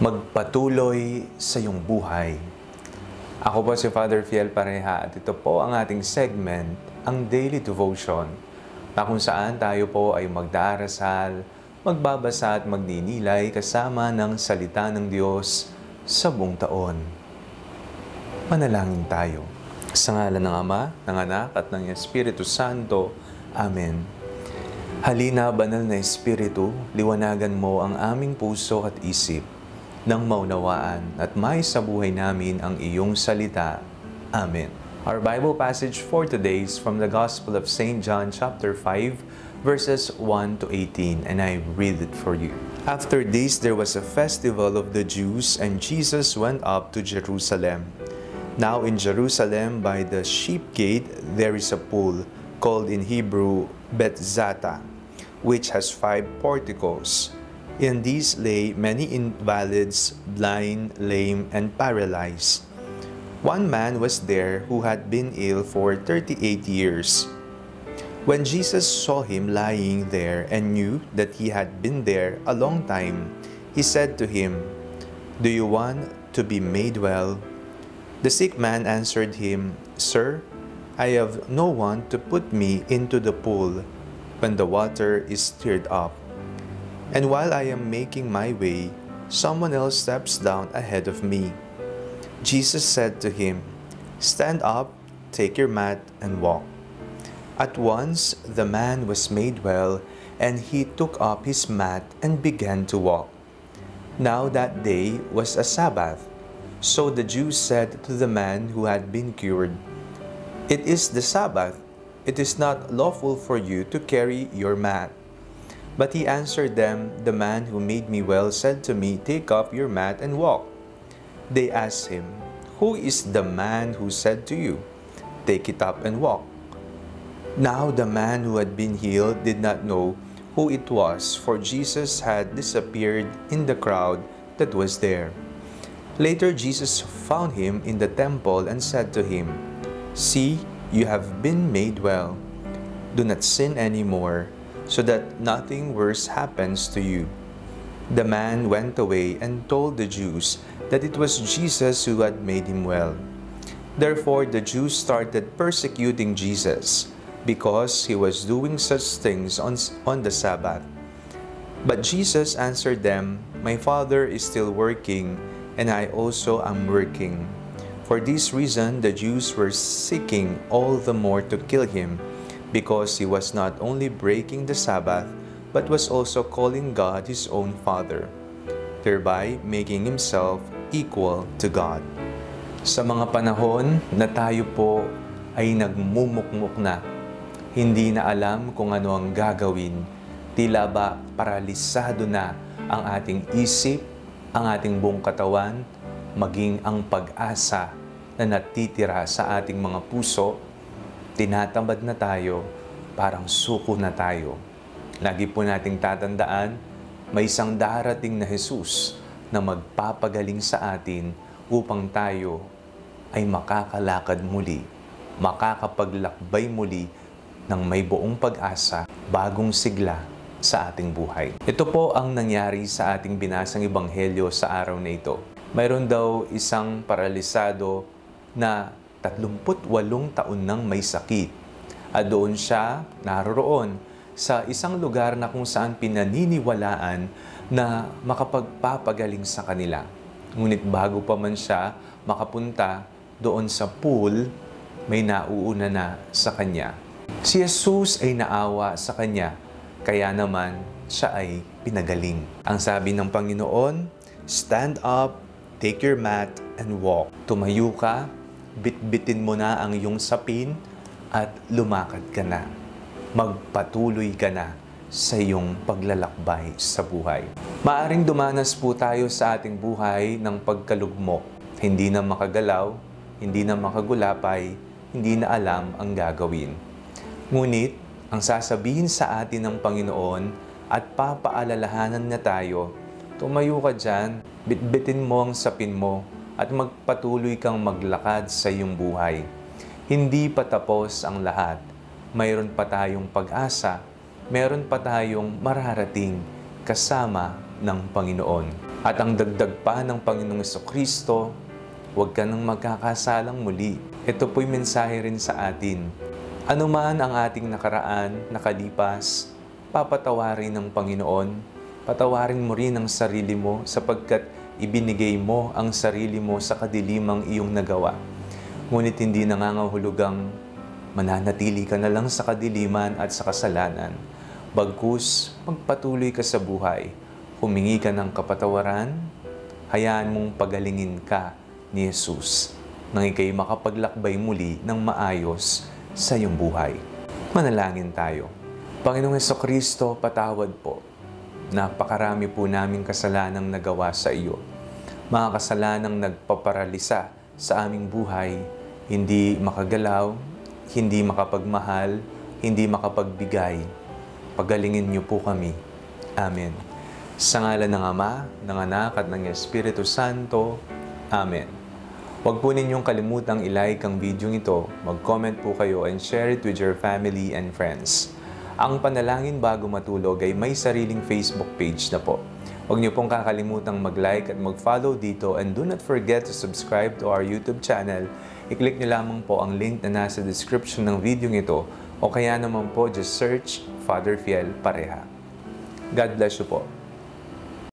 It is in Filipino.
magpatuloy sa iyong buhay. Ako po si Father Fiel Pareha at ito po ang ating segment, ang Daily Devotion, na kung saan tayo po ay magdarasal, magbabasa at magninilay kasama ng salita ng Diyos sa buong taon. Manalangin tayo. Sa ngalan ng Ama, ng Anak at ng Espiritu Santo. Amen. Halina, Banal na Espiritu, liwanagan mo ang aming puso at isip nang maunawaan at may sa buhay namin ang iyong salita. Amen. Our Bible passage for today is from the Gospel of St. John chapter 5, verses 1 to 18, and I read it for you. After this, there was a festival of the Jews, and Jesus went up to Jerusalem. Now in Jerusalem, by the sheep gate, there is a pool, called in Hebrew Bethzatha, which has 5 porticos. In these lay many invalids, blind, lame, and paralyzed. One man was there who had been ill for 38 years. When Jesus saw him lying there and knew that he had been there a long time, he said to him, "Do you want to be made well?" The sick man answered him, "Sir, I have no one to put me into the pool when the water is stirred up. And while I am making my way, someone else steps down ahead of me." Jesus said to him, "Stand up, take your mat, and walk." At once the man was made well, and he took up his mat and began to walk. Now that day was a Sabbath. So the Jews said to the man who had been cured, "It is the Sabbath. It is not lawful for you to carry your mat." But he answered them, "The man who made me well said to me, 'Take up your mat and walk.'" They asked him, "Who is the man who said to you, 'Take it up and walk'?" Now the man who had been healed did not know who it was, for Jesus had disappeared in the crowd that was there. Later Jesus found him in the temple and said to him, "See, you have been made well. Do not sin anymore, so that nothing worse happens to you." The man went away and told the Jews that it was Jesus who had made him well. Therefore the Jews started persecuting Jesus because he was doing such things on the Sabbath. But Jesus answered them, "My Father is still working, and I also am working." For this reason the Jews were seeking all the more to kill him, because he was not only breaking the Sabbath, but was also calling God his own Father, thereby making himself equal to God. Sa mga panahon na tayo po ay nagmumukmuk na, hindi na alam kung ano ang gagawin, tila ba paralisado na ang ating isip, ang ating buong katawan, maging ang pag-asa na natitira sa ating mga puso, tinatamad na tayo, parang suko na tayo. Lagi po nating tatandaan, may isang darating na Jesus na magpapagaling sa atin upang tayo ay makakalakad muli, makakapaglakbay muli ng may buong pag-asa, bagong sigla sa ating buhay. Ito po ang nangyari sa ating binasang ebanghelyo sa araw na ito. Mayroon daw isang paralisado na 38 taon nang may sakit. At doon siya naroroon sa isang lugar na kung saan pinaniniwalaan na makapagpapagaling sa kanila. Ngunit bago pa man siya makapunta doon sa pool, may nauuna na sa kanya. Si Jesus ay naawa sa kanya, kaya naman siya ay pinagaling. Ang sabi ng Panginoon, "Stand up, take your mat, and walk." Tumayo ka, bitbitin mo na ang iyong sapin, at lumakad ka na. Magpatuloy ka na sa iyong paglalakbay sa buhay. Maaring dumanas po tayo sa ating buhay ng pagkalugmok. Hindi na makagalaw, hindi na makagulapay, hindi na alam ang gagawin. Ngunit, ang sasabihin sa atin ng Panginoon at papaalalahanan na tayo, tumayo ka dyan, bitbitin mo ang sapin mo, at magpatuloy kang maglakad sa iyong buhay. Hindi pa tapos ang lahat. Mayroon pa tayong pag-asa, mayroon pa tayong mararating kasama ng Panginoon. At ang dagdag pa ng Panginoong Kristo, huwag ka nang magkakasalang muli. Ito po'y mensahe rin sa atin. Ano man ang ating nakaraan, nakalipas, papatawarin ng Panginoon. Patawarin mo rin ang sarili mo sapagkat ibinigay mo ang sarili mo sa kadilimang iyong nagawa. Ngunit hindi nangangahulugang mananatili ka na lang sa kadiliman at sa kasalanan. Bagkus, magpatuloy ka sa buhay. Humingi ka ng kapatawaran, hayaan mong pagalingin ka ni Jesus nang ikay makapaglakbay muli ng maayos sa iyong buhay. Manalangin tayo. Panginoong Jesucristo, patawad po. Napakarami po naming kasalanang nagawa sa iyo. Mga kasalanang nagpaparalisa sa aming buhay, hindi makagalaw, hindi makapagmahal, hindi makapagbigay. Pagalingin niyo po kami. Amen. Sa ngalan ng Ama, ng Anak at ng Espiritu Santo. Amen. Huwag po ninyong kalimutang i-like ang video ito, mag-comment po kayo and share it with your family and friends. Ang Panalangin Bago Matulog ay may sariling Facebook page na po. Huwag niyo pong kakalimutang mag-like at mag-follow dito and do not forget to subscribe to our YouTube channel. I-click niyo lamang po ang link na nasa description ng video ito o kaya naman po just search Father Fiel Pareha. God bless you po.